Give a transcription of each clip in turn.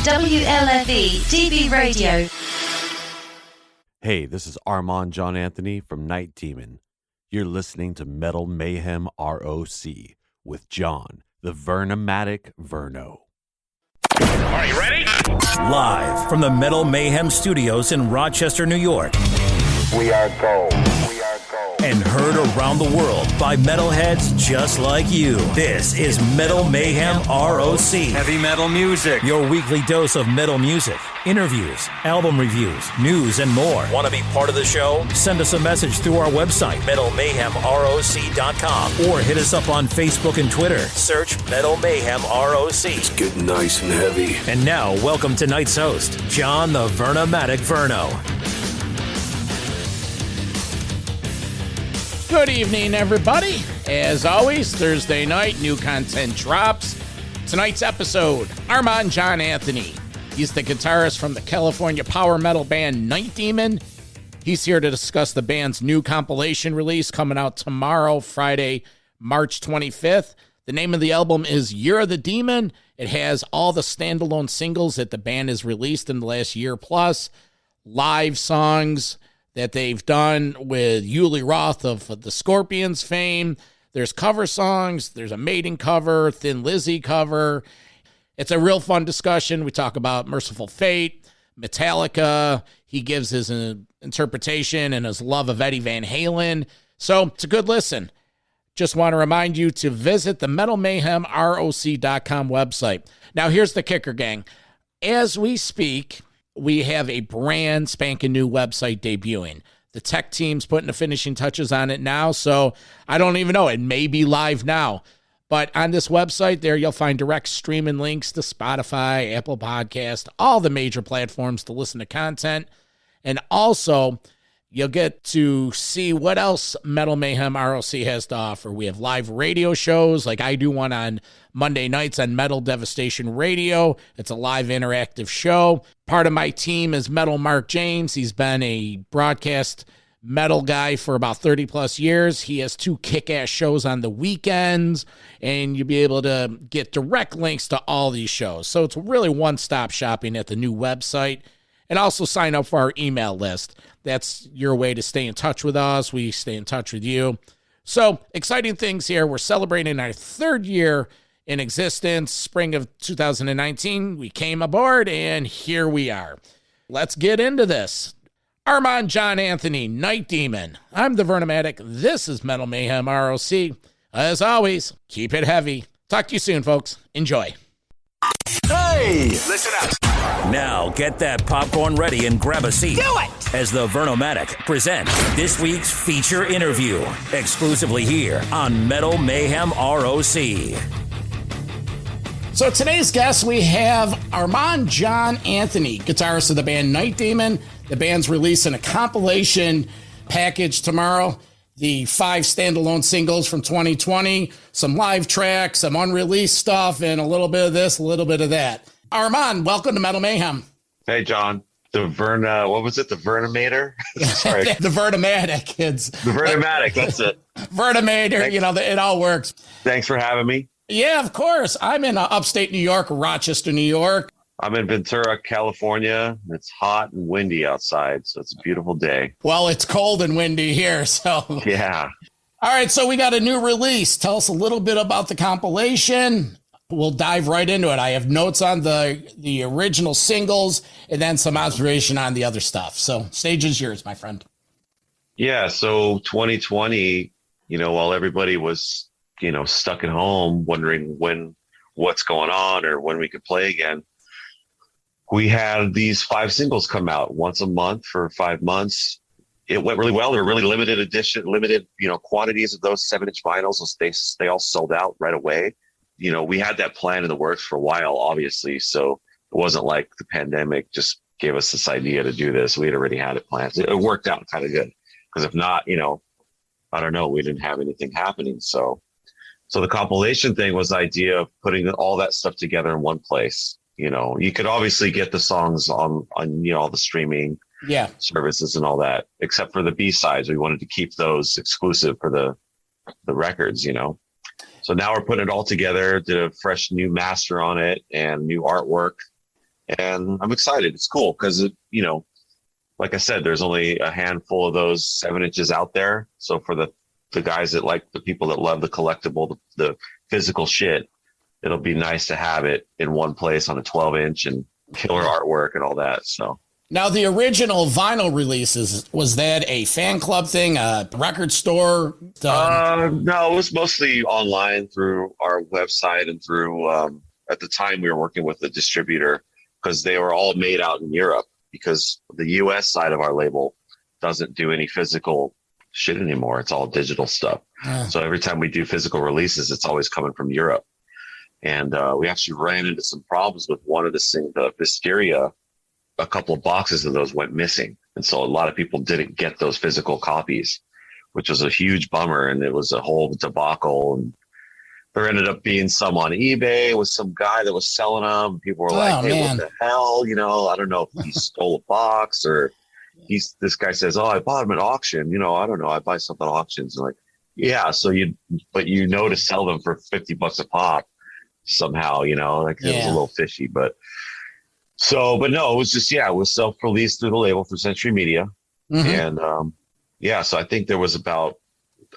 WLFE DB Radio. Hey, this is Armand John Anthony from Night Demon. You're listening to Metal Mayhem ROC with John, the Vernomatic Verno. Are you ready? Live from the Metal Mayhem Studios in Rochester, New York. We are gold. We are gold. And heard around the world by metalheads just like you. This is Metal Mayhem ROC. Heavy metal music. Your weekly dose of metal music, interviews, album reviews, news, and more. Want to be part of the show? Send us a message through our website, metalmayhemroc.com, or hit us up on Facebook and Twitter. Search Metal Mayhem ROC. It's getting nice and heavy. And now, welcome tonight's host, John the Vernomatic Verno. Good evening, everybody. As always, Thursday night, new content drops. Tonight's episode, Armand John Anthony. He's the guitarist from the California power metal band Night Demon. He's here to discuss the band's new compilation release coming out tomorrow, Friday, March 25th. The name of the album is You're the Demon. It has all the standalone singles that the band has released in the last year plus, live songs that they've done with Uli Roth of the Scorpions fame. There's cover songs. There's a Maiden cover, Thin Lizzy cover. It's a real fun discussion. We talk about Merciful Fate, Metallica. He gives his interpretation and his love of Eddie Van Halen. So it's a good listen. Just want to remind you to visit the metalmayhemroc.com website. Now, here's the kicker, gang. As we speak, we have a brand spanking new website debuting. The tech team's putting the finishing touches on it now, so I don't even know. It may be live now. But on this website there, you'll find direct streaming links to Spotify, Apple Podcast, all the major platforms to listen to content. And also, you'll get to see what else Metal Mayhem ROC has to offer. We have live radio shows, like I do one on Monday nights on Metal Devastation Radio. It's a live interactive show. Part of my team is Metal Mark James. He's been a broadcast metal guy for about 30 plus years. He has 2 kick-ass shows on the weekends, and you'll be able to get direct links to all these shows. So it's really one-stop shopping at the new website. And also sign up for our email list. That's your way to stay in touch with us. We stay in touch with you. So exciting things here. We're celebrating our 3rd year in existence. Spring of 2019, we came aboard, and here we are. Let's get into this. Armand John Anthony, Night Demon. I'm the Vernomatic. This is Metal Mayhem ROC. As always, keep it heavy. Talk to you soon, folks. Enjoy. Hey! Listen up. Now get that popcorn ready and grab a seat. Do it! As the Vernomatic present this week's feature interview, exclusively here on Metal Mayhem ROC. So today's guest, we have Armand John Anthony, guitarist of the band Night Demon. The band's releasing a compilation package tomorrow. The 5 standalone singles from 2020, some live tracks, some unreleased stuff, and a little bit of this, a little bit of that. Armand, welcome to Metal Mayhem. Hey, John. The what was it? The Vernomator? Sorry. The Vernomatic. It's The Vernomatic, that's it. Vernomator, Thanks. you know, it all works. Thanks for having me. Yeah, of course. I'm in upstate New York, Rochester, New York. I'm in Ventura, California. It's hot and windy outside, so it's a beautiful day. Well, it's cold and windy here, so. Yeah. All right, so we got a new release. Tell us a little bit about the compilation. We'll dive right into it. I have notes on the original singles and then some observation on the other stuff. So stage is yours, my friend. Yeah, so 2020, while everybody was, stuck at home wondering what's going on or when we could play again, we had these 5 singles come out once a month for 5 months. It went really well. They were really limited quantities of those 7-inch vinyls. They all sold out right away. We had that plan in the works for a while, obviously. So it wasn't like the pandemic just gave us this idea to do this. We had already had it planned. It worked out kind of good. Because if not, I don't know, we didn't have anything happening. So the compilation thing was the idea of putting all that stuff together in one place. You could obviously get the songs on all the streaming services and all that, except for the B-sides. We wanted to keep those exclusive for the records, So now we're putting it all together, did a fresh new master on it and new artwork. and I'm excited. It's cool because, you know, like I said, there's only a handful of those 7 inches out there. So for the guys that like, the people that love the collectible, the physical shit, it'll be nice to have it in one place on a 12-inch and killer artwork and all that. So now the original vinyl releases, was that a fan club thing, a record store? No, it was mostly online through our website and through, at the time we were working with the distributor, because they were all made out in Europe, because the US side of our label doesn't do any physical shit anymore. It's all digital stuff. So every time we do physical releases, it's always coming from Europe. And we actually ran into some problems with one of the Wisteria. A couple of boxes of those went missing. And so a lot of people didn't get those physical copies, which was a huge bummer. And it was a whole debacle. And there ended up being some on eBay with some guy that was selling them. People were like, hey, man, what the hell? You know, I don't know if he stole a box or this guy says, oh, I bought him at auction. You know, I don't know. I buy stuff at auctions. And like, yeah. So you know, to sell them for $50 a pop somehow, you know, like it was a little fishy, but no, it was just, it was self-released through the label through Century Media. And so I think there was about,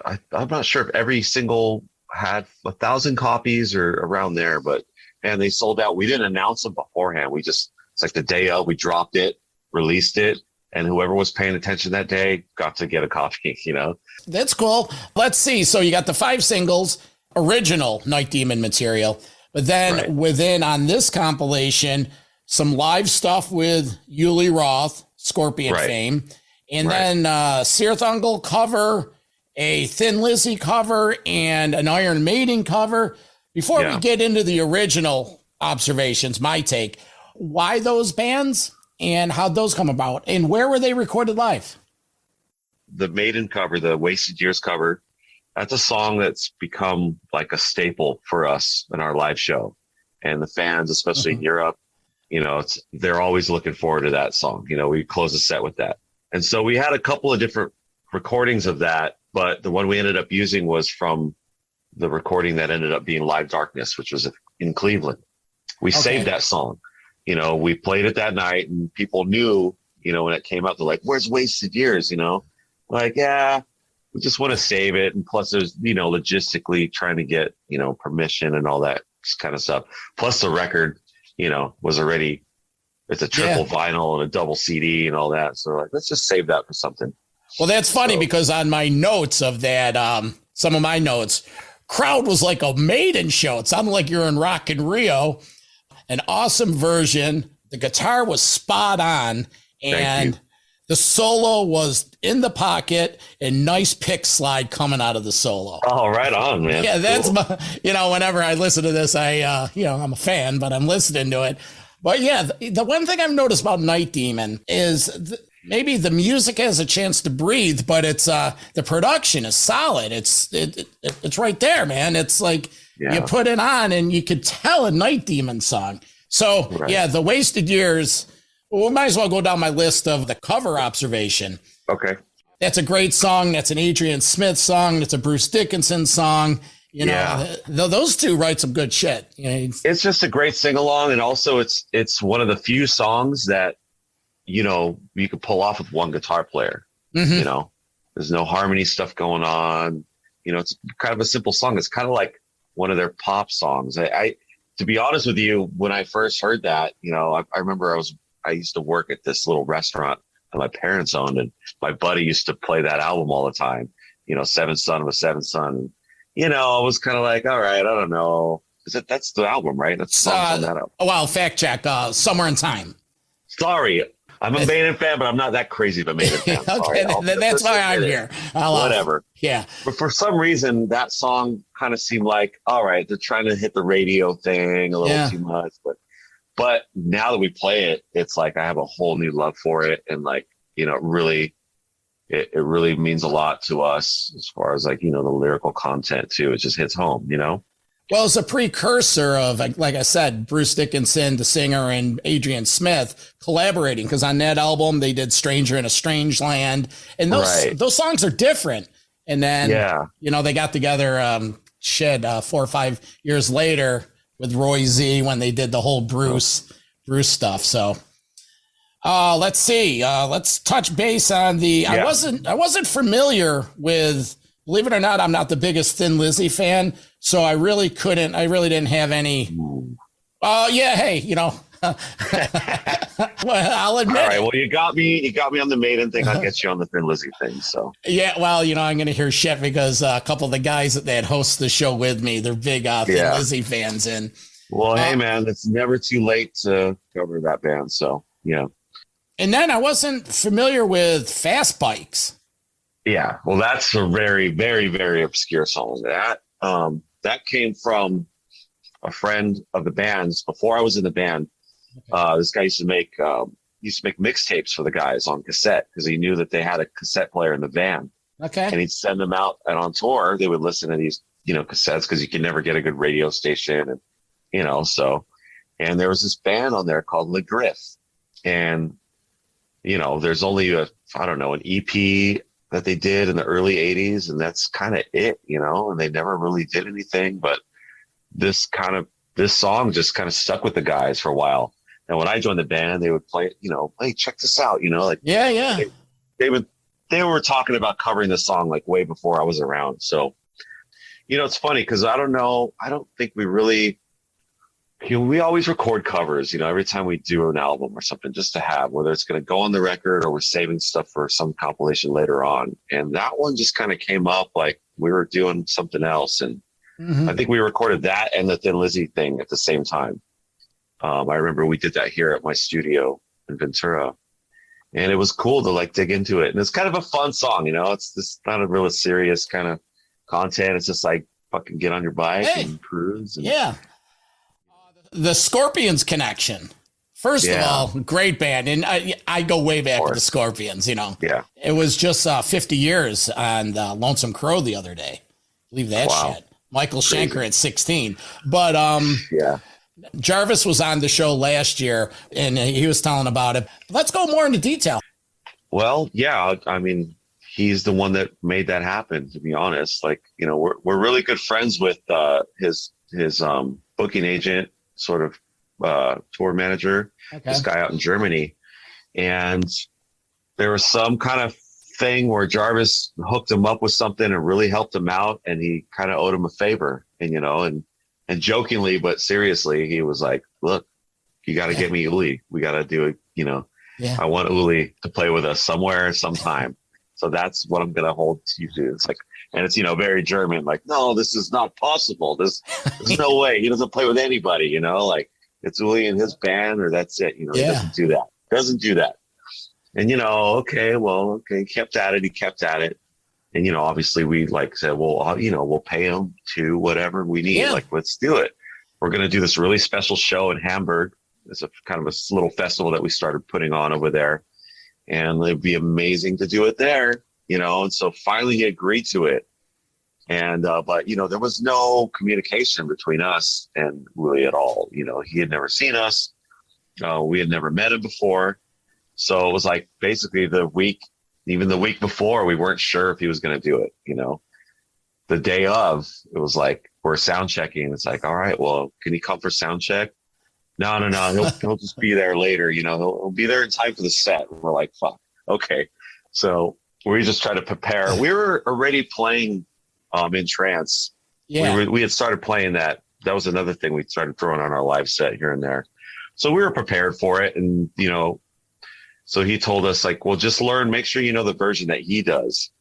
I'm not sure if every single had 1,000 copies or around there, but man, they sold out. We didn't announce them beforehand. It's like the day of, we dropped it, released it, and whoever was paying attention that day got to get a copy, you know? That's cool. Let's see. So you got the 5 singles, original Night Demon material, but then within on this compilation, some live stuff with Uli Roth, Scorpion fame, and then Searthungle cover, a Thin Lizzy cover, and an Iron Maiden cover. Before we get into the original observations, my take, why those bands and how'd those come about, and where were they recorded live? The Maiden cover, the Wasted Years cover, that's a song that's become like a staple for us in our live show. And the fans, especially in Europe, you know, they're always looking forward to that song. You know, we close the set with that. And so we had a couple of different recordings of that, but the one we ended up using was from the recording that ended up being Live Darkness, which was in Cleveland. We saved that song. You know, we played it that night and people knew, you know, when it came out, they're like, where's Wasted Years? You know, like, we just want to save it. And plus there's, you know, logistically trying to get, you know, permission and all that kind of stuff. Plus the record, you know, was already, it's a triple vinyl and a double CD and all that. So like, let's just save that for something. Well, that's funny because on my notes of that, some of my notes, crowd was like a Maiden show. It sounded like you're in Rock in Rio. An awesome version. The guitar was spot on, and the solo was in the pocket and nice pick slide coming out of the solo. Oh, right on, man. Yeah, that's my, you know, whenever I listen to this, you know, I'm a fan, but I'm listening to it. But yeah, the one thing I've noticed about Night Demon is maybe the music has a chance to breathe, but it's the production is solid. It's right there, man. It's like you put it on and you could tell a Night Demon song. So the Wasted Years. Well, we might as well go down my list of the cover observation. Okay. That's a great song. That's an Adrian Smith song. That's a Bruce Dickinson song. You know, those two write some good shit. You know, it's just a great sing along. And also it's one of the few songs that, you know, you could pull off with one guitar player. You know, there's no harmony stuff going on. You know, it's kind of a simple song. It's kind of like one of their pop songs. I to be honest with you, when I first heard that, you know, I remember I used to work at this little restaurant that my parents owned, and my buddy used to play that album all the time. You know, Seventh Son of a Seventh Son. You know, I was kind of like, all right, I don't know. That's the album, right? That's on that album. Well, fact check. Somewhere in Time. Sorry, I'm a Maiden fan, but I'm not that crazy of a Maiden fan. Okay, that's why I'm here. Whatever. Yeah. But for some reason, that song kind of seemed like, all right, they're trying to hit the radio thing a little too much. But now that we play it, it's like I have a whole new love for it. And like, you know, it really means a lot to us as far as like, you know, the lyrical content too. It just hits home, you know? Well, it's a precursor of, like I said, Bruce Dickinson, the singer, and Adrian Smith collaborating, because on that album they did Stranger in a Strange Land, and those songs are different. And then, you know, they got together 4 or 5 years later with Roy Z when they did the whole Bruce Bruce stuff. So let's see. Let's touch base on the. Yeah. I wasn't familiar with. Believe it or not, I'm not the biggest Thin Lizzy fan, so I really didn't have any. Yeah. Hey, you know. Well, I'll admit. All right. Well, you got me on the Maiden thing. I'll get you on the Thin Lizzy thing. So yeah. Well, you know, I'm going to hear shit because a couple of the guys that host the show with me, they're big Thin Lizzy fans. And well, hey man, it's never too late to cover that band. So yeah. And then I wasn't familiar with Fast Bikes. Yeah. Well, that's a very, very, very obscure song. That came from a friend of the band's before I was in the band. This guy used to make mixtapes for the guys on cassette because he knew that they had a cassette player in the van. Okay. And he'd send them out, and on tour they would listen to these, you know, cassettes because you can never get a good radio station, and you know, so. And there was this band on there called Le Griff, and you know, there's only an EP that they did in the early '80s, and that's kind of it, you know, and they never really did anything, but this song just kind of stuck with the guys for a while. And when I joined the band, they would play it, you know, hey, check this out, you know, like yeah. They were talking about covering the song like way before I was around. So, you know, it's funny because I don't think we really, you know, we always record covers, you know, every time we do an album or something just to have, whether it's going to go on the record or we're saving stuff for some compilation later on. And that one just kind of came up like we were doing something else. And I think we recorded that and the Thin Lizzy thing at the same time. I remember we did that here at my studio in Ventura, and it was cool to like dig into it. And it's kind of a fun song, you know, it's just not a real serious kind of content. It's just like fucking get on your bike and cruise. And, yeah. The Scorpions connection. First of all, great band. And I go way back to the Scorpions, you know. Yeah. It was just 50 years on Lonesome Crow the other day. Leave that shit. Michael Schenker at 16. But Jarvis was on the show last year, and he was telling about it. Let's go more into detail. Well, yeah, I mean, he's the one that made that happen, to be honest. Like, you know, we're really good friends with his booking agent, sort of tour manager, this guy out in Germany. And there was some kind of thing where Jarvis hooked him up with something and really helped him out, and he kind of owed him a favor. And, you know, and jokingly, but seriously, he was like, look, you got to get me Uli. We got to do it. You know, I want Uli to play with us somewhere, sometime. So that's what I'm going to hold you to. It's like, and it's, you know, very German, like, no, this is not possible. There's no way. He doesn't play with anybody, you know, like it's Uli and his band, or that's it. You know, he doesn't do that. And, you know, he kept at it. And, you know, obviously we like said, well, you know, we'll pay him to whatever we need. Like, let's do it. We're going to do this really special show in Hamburg. It's a kind of a little festival that we started putting on over there. And it'd be amazing to do it there, you know. And so finally he agreed to it. And, but, you know, there was no communication between us and Uli at all. You know, he had never seen us. We had never met him before. So it was like basically even the week before, we weren't sure if he was going to do it, you know. The day of, it was like, we're sound checking. It's like, all right, well, can he come for sound check? No. He'll just be there later, you know. He'll be there in time for the set. And we're like, fuck, okay. So we just try to prepare. We were already playing in trance. Yeah. We had started playing that. That was another thing we started throwing on our live set here and there. So we were prepared for it. And, you know, so he told us, like, well, just make sure you know the version that he does,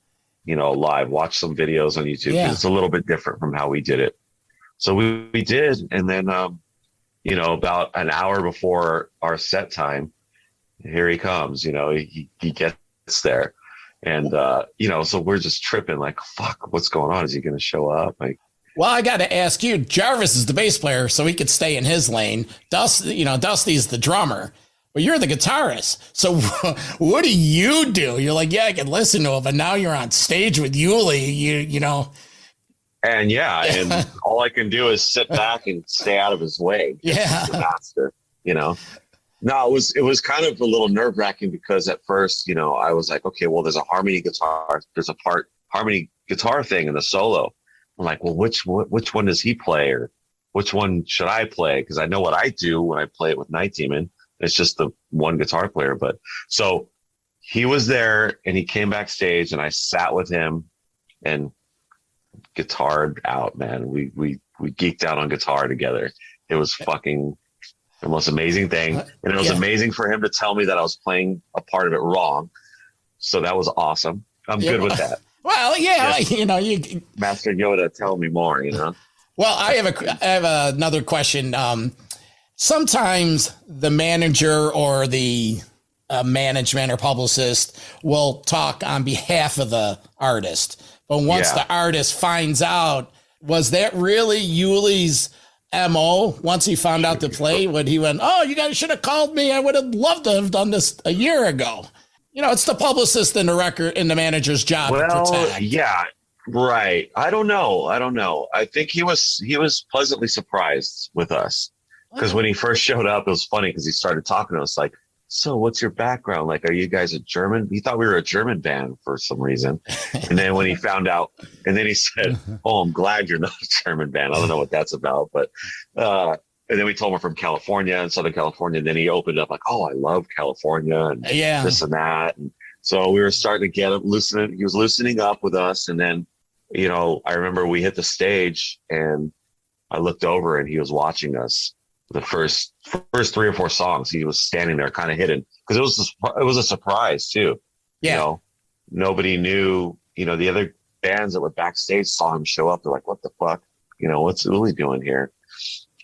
you know, live. Watch some videos on YouTube. Yeah. It's a little bit different from how we did it. So we did. And then, you know, about an hour before our set time, here he comes, you know, he gets there. And, you know, so we're just tripping like, fuck, what's going on? Is he going to show up? Like, well, I got to ask you, Jarvis is the bass player, so he could stay in his lane. Dusty's the drummer. Well, you're the guitarist. So what do? You're like, yeah, I can listen to it, but now you're on stage with Uli, you know. And and all I can do is sit back and stay out of his way. Yeah. The master, you know. No, it was kind of a little nerve-wracking because at first, you know, I was like, okay, well, there's a harmony guitar. There's a harmony guitar thing in the solo. I'm like, well, which one does he play, or which one should I play? Because I know what I do when I play it with Night Demon. It's just the one guitar player. But so he was there and he came backstage and I sat with him and guitared out, man. We geeked out on guitar together. It was fucking the most amazing thing. And it was amazing for him to tell me that I was playing a part of it wrong. So that was awesome. I'm good with that. Well, you know, Master Yoda, tell me more, you know? Well, I have another question. Sometimes the manager or the management or publicist will talk on behalf of the artist. But once the artist finds out, was that really Uli's MO? Once he found out to play, when he went, oh, you guys should have called me. I would have loved to have done this a year ago. You know, it's the publicist and the manager's job to protect. Yeah, right. I don't know. I think he was pleasantly surprised with us because when he first showed up, it was funny because he started talking to us like, so what's your background? Like, are you guys a German? He thought we were a German band for some reason. And then when he found out, and then he said, oh, I'm glad you're not a German band. I don't know what that's about. But, and then we told him we're from California and Southern California. And then he opened up like, oh, I love California and this and that. And so we were starting to get him loosening. He was loosening up with us. And then, you know, I remember we hit the stage and I looked over and he was watching us. The first 3 or 4 songs, he was standing there kind of hidden because it was a surprise too. Yeah. You know, nobody knew, you know, the other bands that were backstage saw him show up. They're like, what the fuck? You know, what's Uli doing here?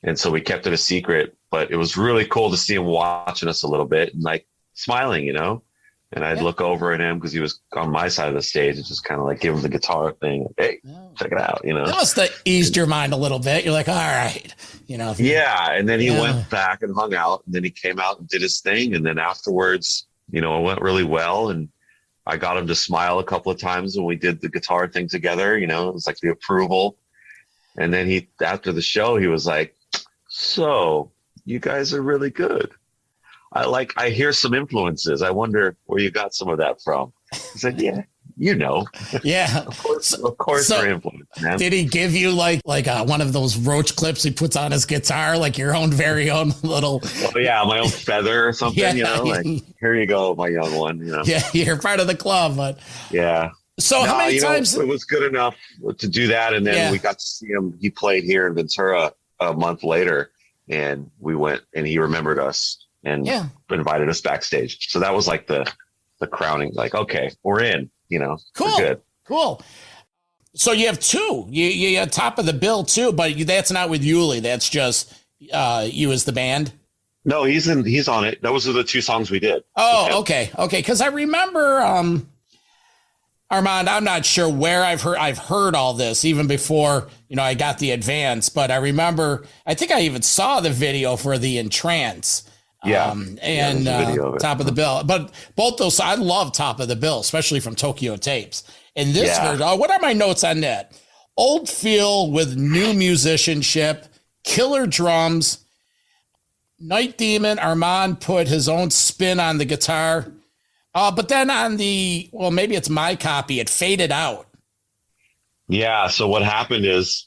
And so we kept it a secret, but it was really cool to see him watching us a little bit and like smiling, you know, and I'd look over at him because he was on my side of the stage and just kind of like give him the guitar thing. Like, hey, check it out, you know. That must have eased your mind a little bit. You're like, all right, you know. Yeah. And then he went back and hung out and then he came out and did his thing. And then afterwards, you know, it went really well. And I got him to smile a couple of times when we did the guitar thing together, you know, it was like the approval. And then after the show, he was like, so you guys are really good. I hear some influences. I wonder where you got some of that from. I said, yeah, you know. Yeah. Of course they're influenced, man. Did he give you like one of those roach clips he puts on his guitar, like your own very own little... Oh, yeah, my own feather or something, you know? Like, here you go, my young one, you know? Yeah, you're part of the club, but... Yeah. So how many times... It was good enough to do that, and then we got to see him. He played here in Ventura a month later, and we went, and he remembered us. And invited us backstage. So that was like the crowning, like, okay, we're in, you know. Cool. We're good. Cool. So you have 2. You have top of the bill too, but that's not with Uli. That's just you as the band. No, he's on it. Those are the 2 songs we did. Oh, okay. Because I remember Armand, I'm not sure where I've heard all this even before, you know, I got the advance, but I remember, I think I even saw the video for the Entrance. And Top of the Bill. But both those, I love Top of the Bill, especially from Tokyo Tapes. And this version, what are my notes on that? Old feel with new musicianship, killer drums. Night Demon, Armand put his own spin on the guitar. But then on maybe it's my copy, it faded out. Yeah. So what happened is,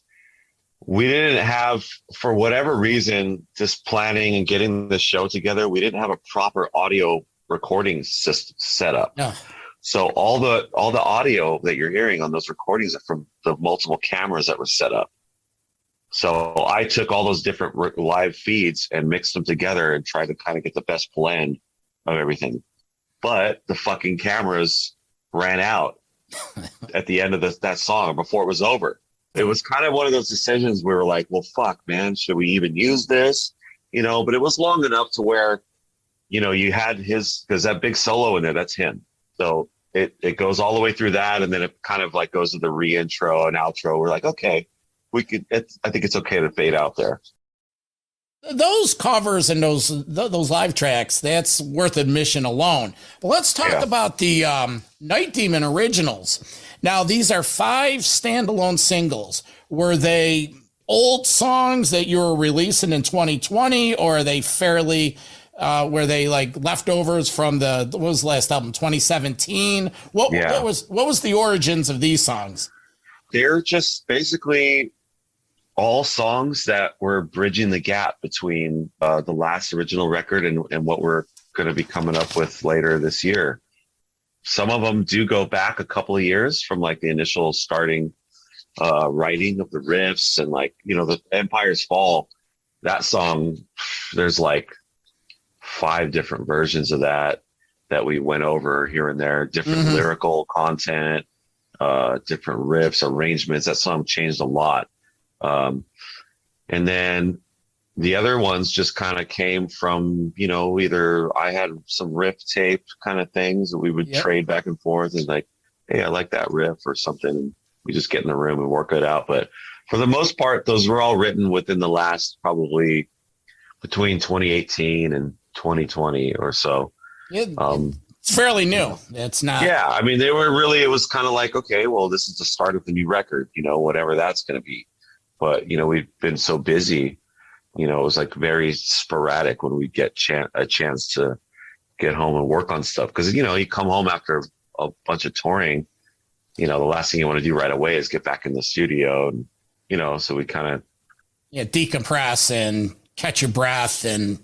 we didn't have, for whatever reason, just planning and getting the show together, we didn't have a proper audio recording system set up. No. So all the audio that you're hearing on those recordings are from the multiple cameras that were set up. So I took all those different live feeds and mixed them together and tried to kind of get the best blend of everything. But the fucking cameras ran out at the end of that song before it was over. It was kind of one of those decisions where we were like, well, fuck, man, should we even use this? You know, but it was long enough to where, you know, you had because that big solo in there, that's him. So it goes all the way through that. And then it kind of like goes to the re-intro and outro. We're like, okay, I think it's okay to fade out there. Those covers and those live tracks, that's worth admission alone. But let's talk about the Night Demon originals. Now, these are 5 standalone singles. Were they old songs that you were releasing in 2020, or are they fairly, were they like leftovers from what was the last album, 2017? What was the origins of these songs? They're just basically all songs that were bridging the gap between the last original record and what we're going to be coming up with later this year. Some of them do go back a couple of years from like the initial starting writing of the riffs, and like, you know, the Empire's Fall, that song, there's like 5 different versions of that we went over here and there, different lyrical content, different riffs, arrangements. That song changed a lot. And then the other ones just kind of came from, you know, either I had some riff tape kind of things that we would trade back and forth, and like, hey, I like that riff or something. We just get in the room and work it out. But for the most part, those were all written within the last probably between 2018 and 2020 or so. It's fairly new. It's not. Yeah. I mean, they were really, it was kind of like, okay, well, this is the start of the new record, you know, whatever that's going to be. But, you know, we've been so busy, you know, it was like very sporadic when we get a chance to get home and work on stuff. Cause, you know, you come home after a bunch of touring, you know, the last thing you want to do right away is get back in the studio. And, you know, so we kind of decompress and catch your breath. And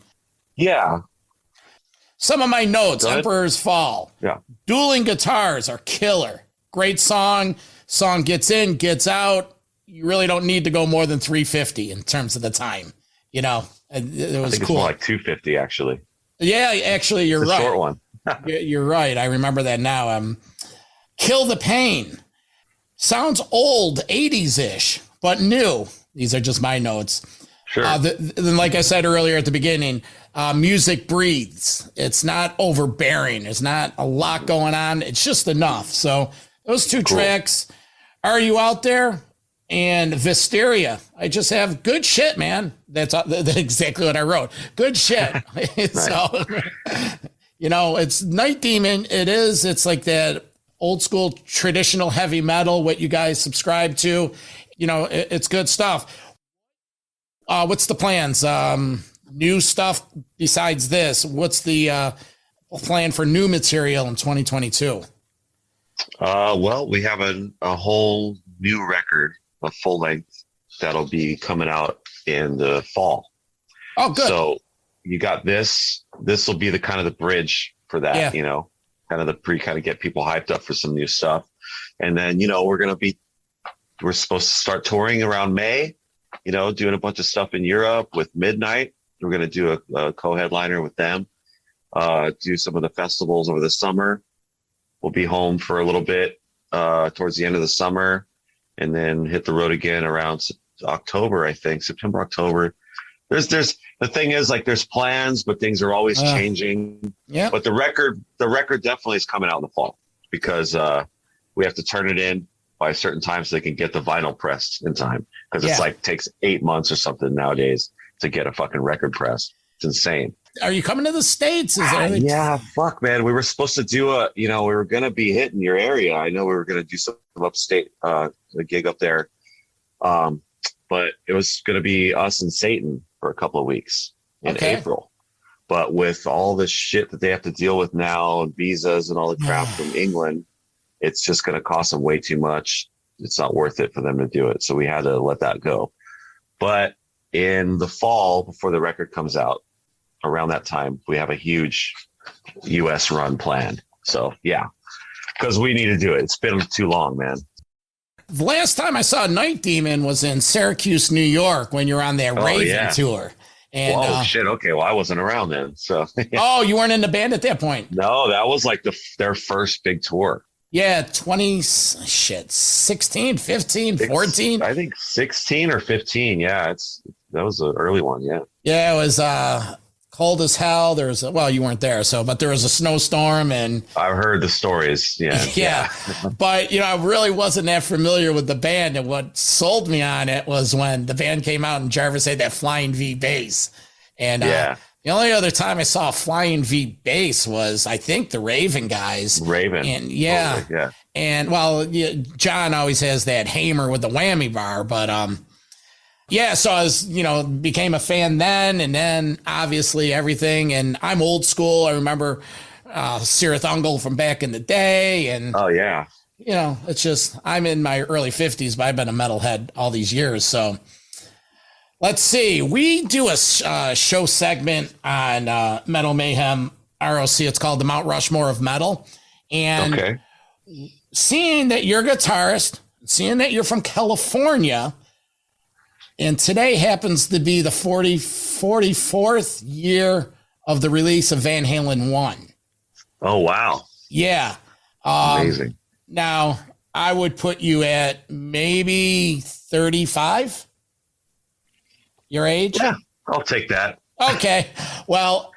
some of my notes, Emperor's Fall. Yeah. Dueling guitars are killer. Great song. Song gets in, gets out. You really don't need to go more than 350 in terms of the time. You know, it was cool. It's more like 250 actually. Yeah, actually, you're right. Short one. You're right. I remember that now. Kill the Pain. Sounds old, 80s-ish, but new. These are just my notes. Sure. Then, like I said earlier at the beginning, music breathes. It's not overbearing. There's not a lot going on. It's just enough. So those 2 tracks, Are You Out There? And Visteria. I just have good shit, man. That's exactly what I wrote. Good shit. So, you know, it's Night Demon. It's like that old school traditional heavy metal, what you guys subscribe to. You know, it's good stuff. What's the plans? New stuff besides this? What's the plan for new material in 2022? Well, we have a whole new record, a full length, that'll be coming out in the fall. Oh, good. So you got this will be the kind of the bridge for that, you know, kind of kind of get people hyped up for some new stuff. And then, you know, we're supposed to start touring around May, you know, doing a bunch of stuff in Europe with Midnight. We're going to do a co-headliner with them, do some of the festivals over the summer. We'll be home for a little bit towards the end of the summer, and then hit the road again around October, I think, September, October. There's the thing is, like, there's plans, but things are always changing. Yeah. But the record definitely is coming out in the fall, because we have to turn it in by a certain time so they can get the vinyl pressed in time. Because it's like takes 8 months or something nowadays to get a fucking record press. It's insane. Are you coming to the States? Yeah, fuck, man. We were supposed to do we were going to be hitting your area. I know we were going to do some upstate, a gig up there. But it was going to be us and Satan for a couple of weeks in April. But with all the shit that they have to deal with now, and visas and all the crap from England, it's just going to cost them way too much. It's not worth it for them to do it. So we had to let that go. But in the fall, before the record comes out, around that time, we have a huge US run planned. So yeah, because we need to do it. It's been too long, man. The last time I saw Night Demon was in Syracuse, New York, when you're on that Raven tour. And, shit. Okay. Well, I wasn't around then. So. Oh, you weren't in the band at that point? No, that was like their first big tour. Yeah. 16, 15, 14. I think 16 or 15. Yeah. That was an early one. Yeah. Yeah. It was, cold as hell. You weren't there. But there was a snowstorm, and I've heard the stories. Yeah. Yeah. But, you know, I really wasn't that familiar with the band. And what sold me on it was when the band came out and Jarvis had that Flying V bass. And the only other time I saw a Flying V bass was, I think, the Raven guys. Raven. And And John always has that hammer with the whammy bar, but, so I was, became a fan then, and then obviously everything. And I'm old school. I remember Sirith Ungol from back in the day. And it's just, I'm in my early 50s, but I've been a metalhead all these years. So Let's see. We do a show segment on Metal Mayhem ROC. It's called the Mount Rushmore of Metal. And seeing that you're a guitarist, seeing that you're from California, and today happens to be the 44th year of the release of Van Halen 1. Oh, wow. Yeah. Amazing. Now, I would put you at maybe 35, your age? Yeah, I'll take that. Okay. Well,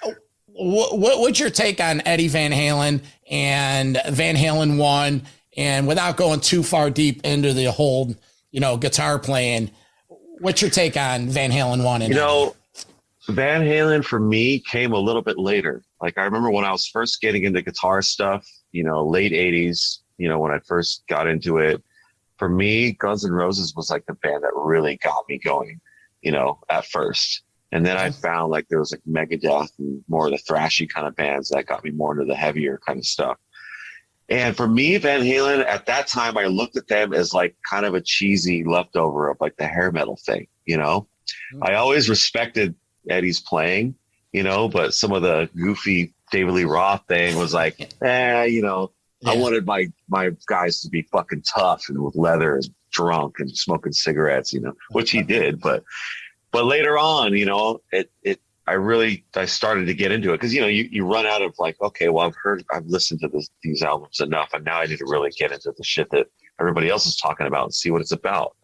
what's your take on Eddie Van Halen and Van Halen 1? And without going too far deep into the whole, guitar playing, what's your take on Van Halen 1? And Van Halen for me came a little bit later. Like I remember when I was first getting into guitar stuff, late 80s, when I first got into it. For me, Guns N' Roses was like the band that really got me going, at first. And then I found like there was like Megadeth and more of the thrashy kind of bands that got me more into the heavier kind of stuff. And for me, Van Halen, at that time, I looked at them as like kind of a cheesy leftover of like the hair metal thing, I always respected Eddie's playing, but some of the goofy David Lee Roth thing was like, I wanted my guys to be fucking tough and with leather and drunk and smoking cigarettes, which he did. But later on, I started to get into it because, you run out of like, okay, well, I've listened to these albums enough, and now I need to really get into the shit that everybody else is talking about and see what it's about.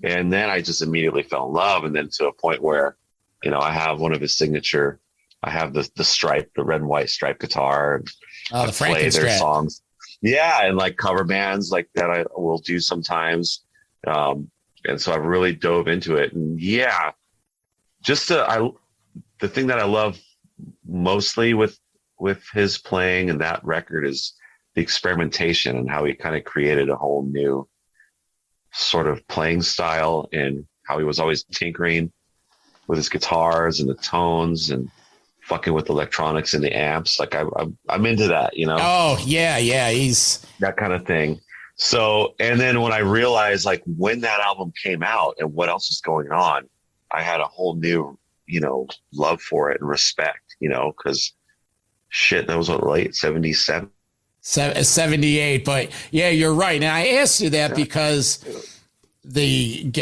And then I just immediately fell in love. And then to a point where, I have one of his signature, I have the stripe, the red and white stripe guitar. And the play their songs. Yeah. And like cover bands like that I will do sometimes. And so I've really dove into it. And yeah, the thing that I love mostly with his playing and that record is the experimentation and how he kind of created a whole new sort of playing style and how he was always tinkering with his guitars and the tones and fucking with electronics and the amps. Like I'm into that, Oh yeah. He's that kind of thing. So, and then when I realized like when that album came out and what else was going on, I had a whole new, love for it and respect, cause shit, that was late 77. 78, but yeah, you're right. And I asked you that because he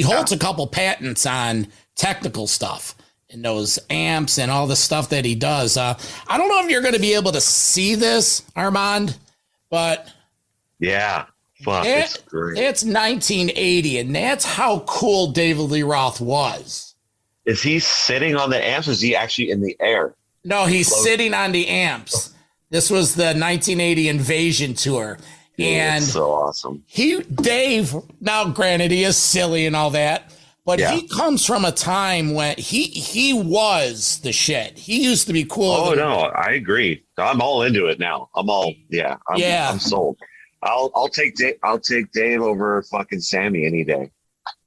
holds a couple patents on technical stuff and those amps and all the stuff that he does. I don't know if you're going to be able to see this, Armand, but yeah, fuck, it's great. It's 1980, and that's how cool David Lee Roth was. Is he sitting on the amps, or is he actually in the air? No, he's sitting on the amps. This was the 1980 Invasion tour. And it's so awesome. Dave, now granted, he is silly and all that, but he comes from a time when he was the shit. He used to be cool. Oh, no, I agree. I'm all into it now. I'm sold. I'll take Dave over fucking Sammy any day.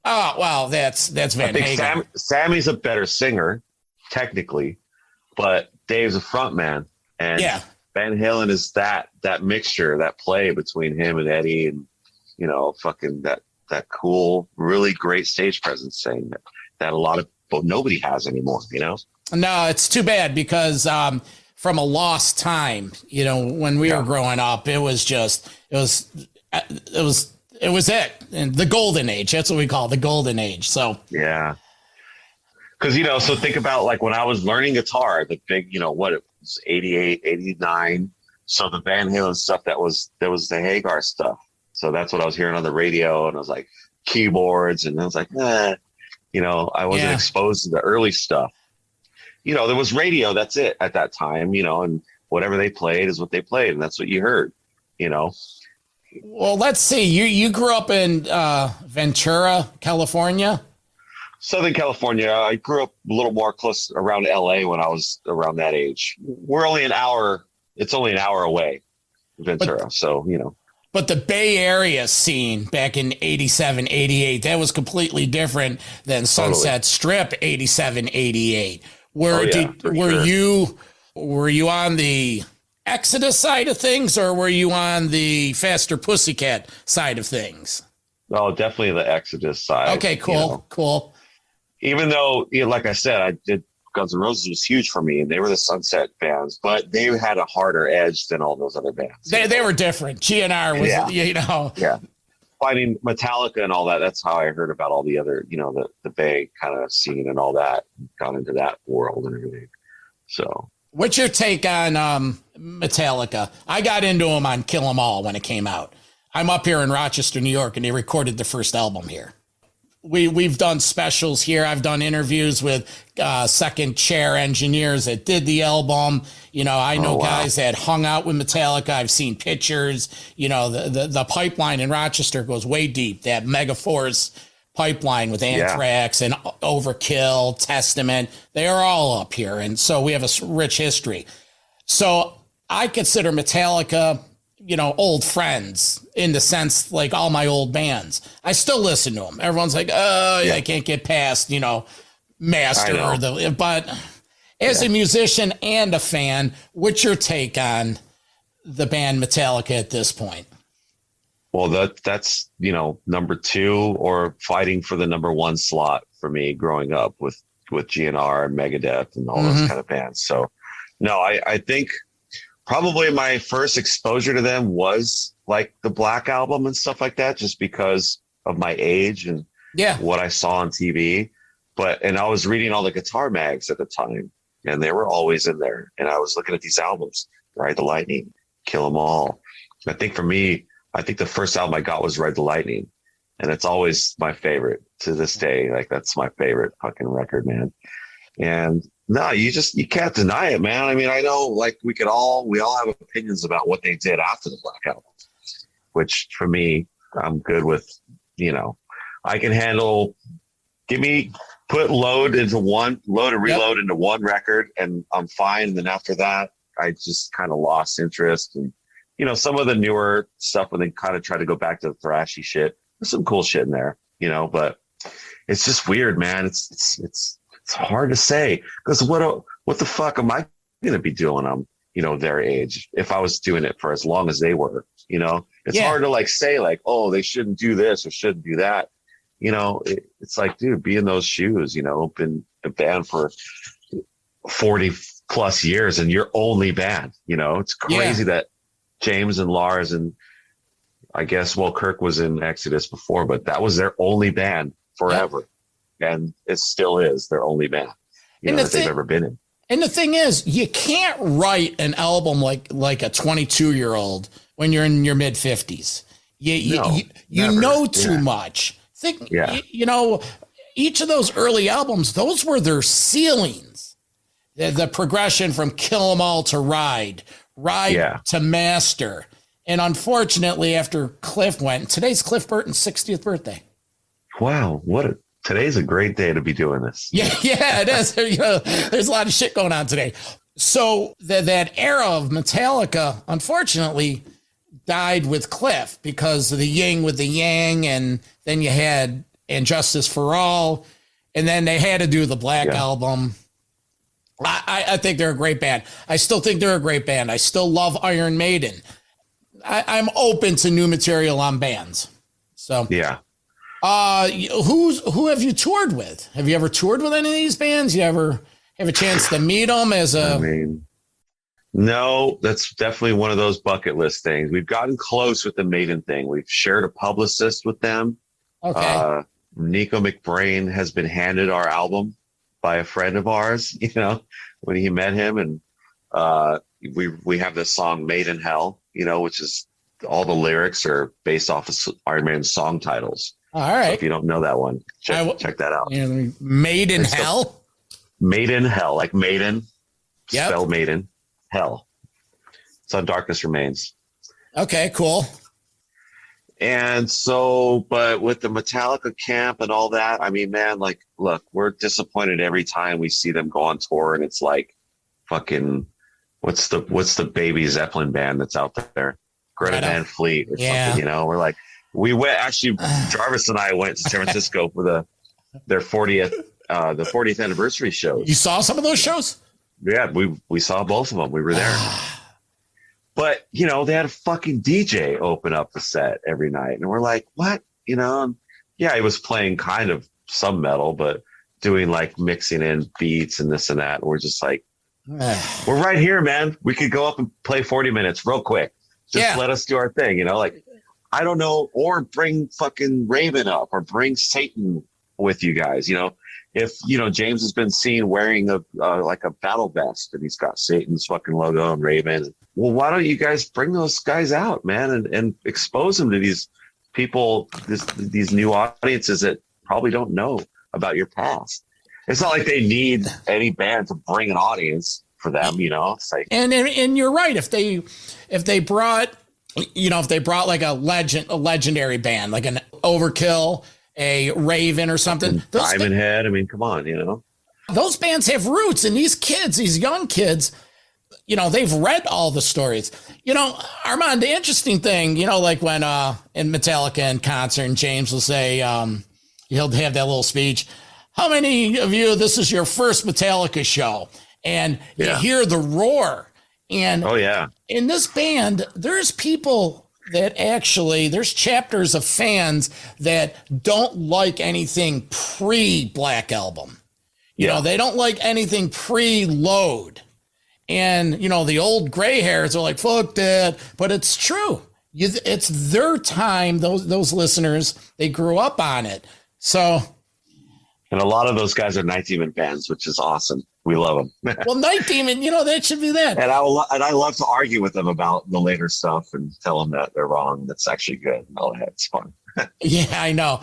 Oh, well, that's Van Halen. Sammy's a better singer, technically, but Dave's a front man. And Van Halen is that mixture, that play between him and Eddie, and fucking that cool, really great stage presence thing that nobody has anymore. No, it's too bad because from a lost time, when we were growing up, it was it, and the golden age. That's what we call the golden age. So yeah, because so think about like when I was learning guitar, the big what it was 88, 89. So the Van Halen stuff that was the Hagar stuff. So that's what I was hearing on the radio, and I was like keyboards, and I was like, I wasn't exposed to the early stuff. There was radio. That's it at that time. And whatever they played is what they played, and that's what you heard. Well, let's see. You grew up in Ventura, California. Southern California. I grew up a little more close around LA when I was around that age. We're only an hour. It's only an hour away, Ventura. But the Bay Area scene back in 87, 88, that was completely different than Sunset Strip 87, 88. Were you on the Exodus side of things, or were you on the Faster Pussycat side of things? Oh, definitely the Exodus side. Okay, cool, cool. Even though, like I said, I did Guns N' Roses was huge for me, and they were the Sunset bands, but they had a harder edge than all those other bands. They were different. GNR was, you know. Yeah. Finding Metallica and all that, that's how I heard about all the other, the Bay kind of scene and all that, got into that world and everything. So. What's your take on Metallica? I got into them on Kill 'Em All when it came out. I'm up here in Rochester, New York, and they recorded the first album here. We've done specials here. I've done interviews with second chair engineers that did the album. I know guys that hung out with Metallica. I've seen pictures. The pipeline in Rochester goes way deep. That Megaforce pipeline with Anthrax and Overkill, Testament. They are all up here. And so we have a rich history. So I consider Metallica, old friends in the sense like all my old bands. I still listen to them. Everyone's like, I can't get past, Master but as a musician and a fan, what's your take on the band Metallica at this point? Well, that's, number two or fighting for the number one slot for me growing up with GNR and Megadeth and all those kind of bands. So no, I think probably my first exposure to them was like the Black Album and stuff like that, just because of my age and what I saw on TV. And I was reading all the guitar mags at the time, and they were always in there. And I was looking at these albums, Ride the Lightning, Kill 'Em All. I think for me, the first album I got was Ride the Lightning, and it's always my favorite to this day. Like, that's my favorite fucking record, man. And no, you can't deny it, man. I mean, I know like we all have opinions about what they did after the Black Album, which for me, I'm good with, I can handle, put load and reload into one record and I'm fine. And then after that, I just kind of lost interest. And, some of the newer stuff when they kind of try to go back to the thrashy shit, there's some cool shit in there, but it's just weird, man. It's hard to say because what the fuck am I going to be doing? I'm, their age. If I was doing it for as long as they were, it's hard to like say like, oh, they shouldn't do this or shouldn't do that. It's like, dude, be in those shoes, been a band for 40 plus years and your only band, it's crazy that James and Lars and I guess, Kirk was in Exodus before, but that was their only band forever. And it still is their only band, that they've ever been in. And the thing is, you can't write an album like a 22-year-old when you're in your mid 50s. You know too much. Each of those early albums, those were their ceilings. The progression from Kill 'Em All to Ride to Master. And unfortunately, after Cliff went, today's Cliff Burton's 60th birthday. Wow, today's a great day to be doing this. Yeah, it is. There's a lot of shit going on today. So that era of Metallica, unfortunately, died with Cliff because of the yin with the yang, and then you had And Justice for All, and then they had to do the Black Album. I think they're a great band. I still think they're a great band. I still love Iron Maiden. I'm open to new material on bands. So yeah. Who have you toured with? Have you ever toured with any of these bands? You ever have a chance to meet them no, that's definitely one of those bucket list things. We've gotten close with the Maiden thing. We've shared a publicist with them. Okay. Nico McBrain has been handed our album by a friend of ours, when he met him. And we have this song Made in Hell, which is all the lyrics are based off of Iron Maiden's song titles. All right. So if you don't know that one, check that out. Made in Hell? Made in Hell, like Maiden, spelled Maiden, Hell. It's on Darkness Remains. Okay, cool. And so, but with the Metallica camp and all that, I mean, man, like, look, we're disappointed every time we see them go on tour, and it's like, fucking, what's the Baby Zeppelin band that's out there? Greta Van Fleet or something, We're like, we went, actually, Jarvis and I went to San Francisco for their 40th anniversary shows. You saw some of those shows? Yeah, we saw both of them. We were there. But, they had a fucking DJ open up the set every night. And we're like, what? you know? And yeah, he was playing kind of some metal, but doing like mixing in beats and this and that. And we're just like, we're right here, man. We could go up and play 40 minutes real quick. Just let us do our thing, you know? Like, I don't know, or bring fucking Raven up or bring Satan with you guys, you know? If, you know, James has been seen wearing a like a battle vest and he's got Satan's fucking logo and Raven. Well, why don't you guys bring those guys out, man, and expose them to these people, these new audiences that probably don't know about your past. It's not like they need any band to bring an audience for them, you know? It's like, and you're right. If they brought, you know, if they brought like a legendary band, like an Overkill, a Raven or something. Diamond Head. I mean, come on, you know. Those bands have roots, and these kids, these young kids, you know, they've read all the stories. You know, Armand, the interesting thing, you know, like when in Metallica in concert, and James will say, he'll have that little speech. How many of you, this is your first Metallica show? And you hear the roar. And in this band, there's people that actually, there's chapters of fans that don't like anything pre-Black Album. You know, they don't like anything pre-Load. And, you know, the old gray hairs are like, fuck that. But it's true. It's their time. Those listeners, they grew up on it. So. And a lot of those guys are Night Demon fans, which is awesome. We love them. Well, Night Demon, you know, that should be that. And I love to argue with them about the later stuff and tell them that they're wrong. That's actually good. And all that. It's fun. Yeah, I know.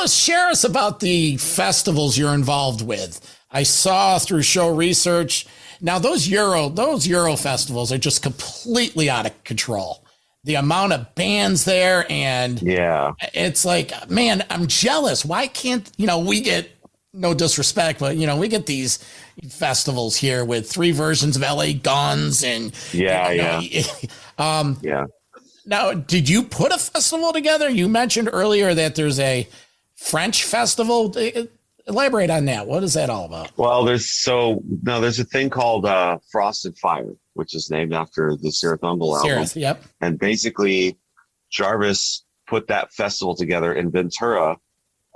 Share us about the festivals you're involved with. I saw through show research. Now those Euro festivals are just completely out of control. The amount of bands there, and it's like, man, I'm jealous. Why can't, you know, we get, no disrespect, but, you know, we get these festivals here with 3 versions of LA Guns and Now, did you put a festival together? You mentioned earlier that there's a French festival. Elaborate on that. What is that all about? Well, there's a thing called Frost and Fire, which is named after the Sirathungal album. Yep. And basically, Jarvis put that festival together in Ventura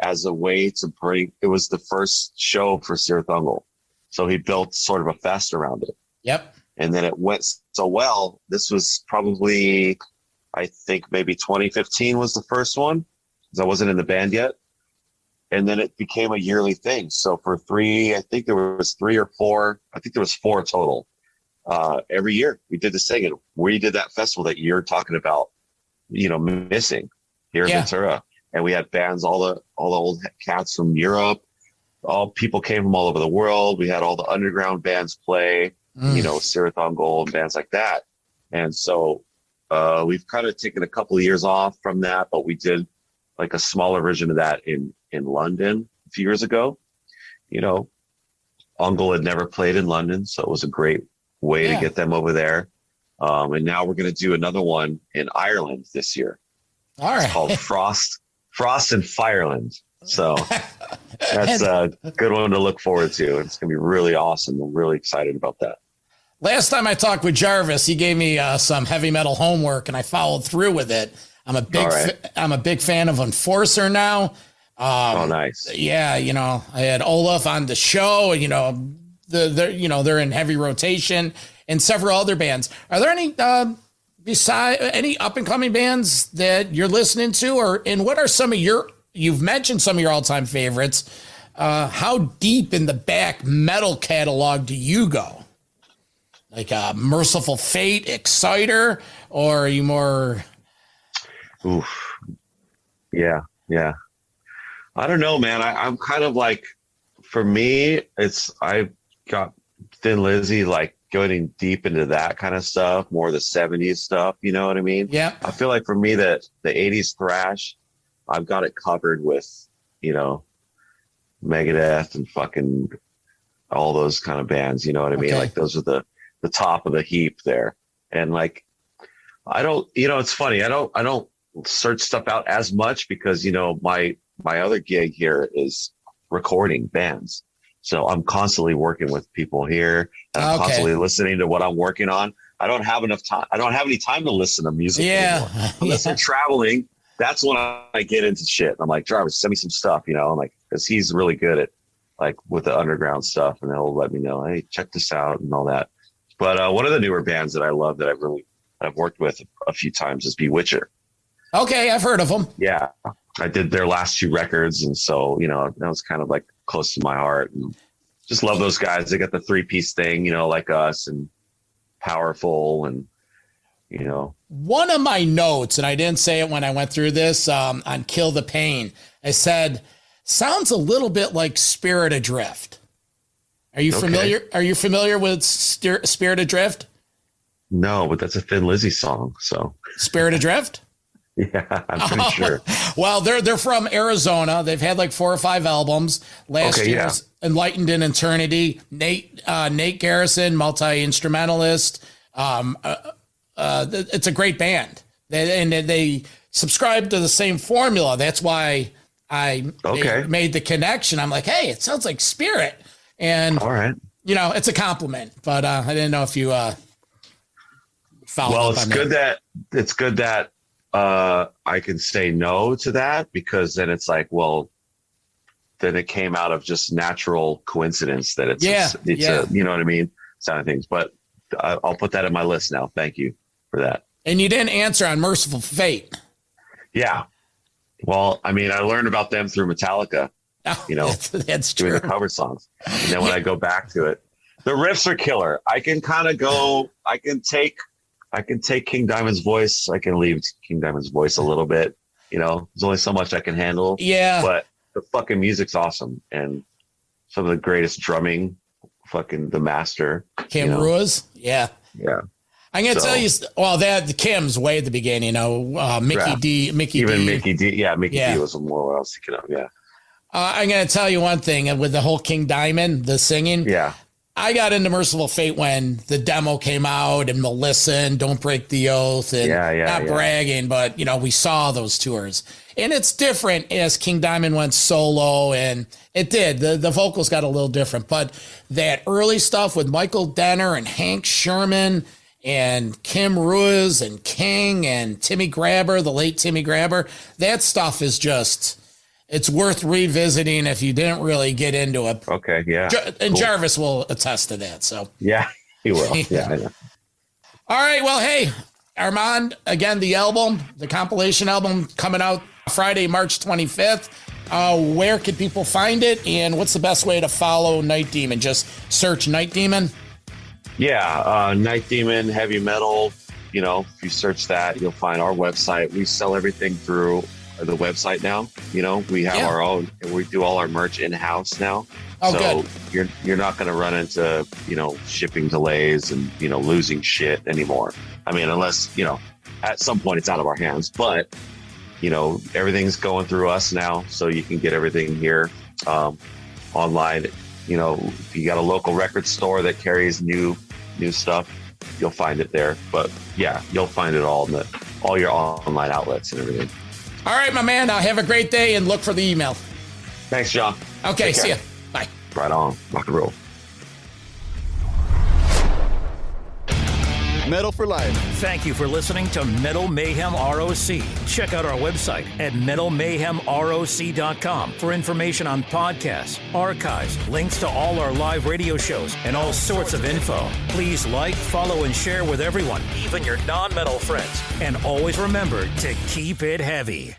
as a way to bring. It was the first show for Sirathungal, so he built sort of a fest around it. Yep. And then it went so well. This was probably, I think, maybe 2015 was the first one, because I wasn't in the band yet. And then it became a yearly thing. So for 3, I think there was 3 or 4. I think there was 4 total. Every year we did this thing, and we did that festival that you're talking about, you know, missing here in Ventura. And we had bands, all the old cats from Europe. All people came from all over the world. We had all the underground bands play, you know, Sirathungal and bands like that. And so we've kind of taken a couple of years off from that, but we did like a smaller version of that in London a few years ago. You know, Ungle had never played in London, so it was a great way to get them over there. And now we're going to do another one in Ireland this year. All right. It's called Frost and Fireland. So that's a good one to look forward to. It's going to be really awesome. I'm really excited about that. Last time I talked with Jarvis, he gave me some heavy metal homework, and I followed through with it. I'm a big fan of Enforcer now. Oh, nice. Yeah, you know, I had Olaf on the show, and you know, they're in heavy rotation, and several other bands. Are there any any up and coming bands that you're listening to, and what are some of you've mentioned some of your all time favorites? How deep in the back metal catalog do you go? Like Merciful Fate, Exciter, or are you more? Oof. Yeah. I don't know, man. I'm kind of like, for me, I've got Thin Lizzy, like going deep into that kind of stuff, more the 70s stuff. You know what I mean? Yeah. I feel like for me that the 80s thrash, I've got it covered with, you know, Megadeth and fucking all those kind of bands. You know what I mean? Like those are the top of the heap there. And like, I don't, you know, it's funny. I don't search stuff out as much because, you know, my other gig here is recording bands. So I'm constantly working with people here, and I'm constantly listening to what I'm working on. I don't have enough time. I don't have any time to listen to music anymore. Unless I'm traveling that's when I get into shit. I'm like, Jarvis, send me some stuff, you know, I'm like, because he's really good at like with the underground stuff, and he'll let me know, hey, check this out and all that. But one of the newer bands that I love that I've worked with a few times is Bewitcher. Okay, I've heard of them. Yeah, I did their last 2 records, and so you know that was kind of like close to my heart. And just love those guys. They got the 3-piece thing, you know, like us, and powerful, and you know. One of my notes, and I didn't say it when I went through this on Kill the Pain, I said, sounds a little bit like Spirit Adrift. Are you familiar? Are you familiar with Spirit Adrift? No, but that's a Thin Lizzy song. So Spirit Adrift? Yeah, I'm pretty sure. Well, they're from Arizona. They've had like 4 or 5 albums. Last year's Enlightened in Eternity. Nate Garrison, multi-instrumentalist. It's a great band. They subscribe to the same formula. That's why I made the connection. I'm like, hey, it sounds like Spirit. And, all right, you know, it's a compliment, but I didn't know if you followed up on that. It's good that I can say no to that, because then it's like, well, then it came out of just natural coincidence that it's a, you know what I mean? Sound of things. But I'll put that in my list now. Thank you for that. And you didn't answer on Merciful Fate. Yeah. Well, I mean, I learned about them through Metallica, you know, that's true. Doing the cover songs. And then when I go back to it, the riffs are killer. I can kind of go, I can take King Diamond's voice. I can leave King Diamond's voice a little bit, you know, there's only so much I can handle. Yeah. But the fucking music's awesome. And some of the greatest drumming, fucking the master. Kim Ruiz. Yeah. Yeah. I'm going to tell you, well, the Kim's way at the beginning, you know, Mickey D. Yeah, Mickey D was more what I was thinking of. Yeah. I'm going to tell you one thing with the whole King Diamond, the singing. Yeah. I got into Merciful Fate when the demo came out, and Melissa and Don't Break the Oath, and not bragging, but you know, we saw those tours, and it's different as King Diamond went solo, and it did. The vocals got a little different, but that early stuff with Michael Denner and Hank Sherman and Kim Ruiz and King and Timmy Grabber, the late Timmy Grabber, that stuff is just, it's worth revisiting if you didn't really get into it. Okay, yeah. And cool. Jarvis will attest to that. So yeah, he will. Yeah, I know. All right, well, hey, Armand, again, the compilation album coming out Friday, March 25th. Where can people find it, and what's the best way to follow Night Demon? Just search Night Demon? Yeah, Night Demon, heavy metal. You know, if you search that, you'll find our website. We sell everything through the website now. You know, we have our own, we do all our merch in-house now. Oh, so good. You're not going to run into, you know, shipping delays and, you know, losing shit anymore. I mean, unless, you know, at some point it's out of our hands, but, you know, everything's going through us now. So you can get everything here online. You know, if you got a local record store that carries new stuff, you'll find it there. But yeah, you'll find it all in all your online outlets and everything. All right, my man. Have a great day and look for the email. Thanks, John. Okay, see ya. Bye. Right on. Rock and roll. Metal for Life. Thank you for listening to Metal Mayhem ROC. Check out our website at metalmayhemroc.com for information on podcasts, archives, links to all our live radio shows, and all sorts of info. Please like, follow, and share with everyone, even your non-metal friends. And always remember to keep it heavy.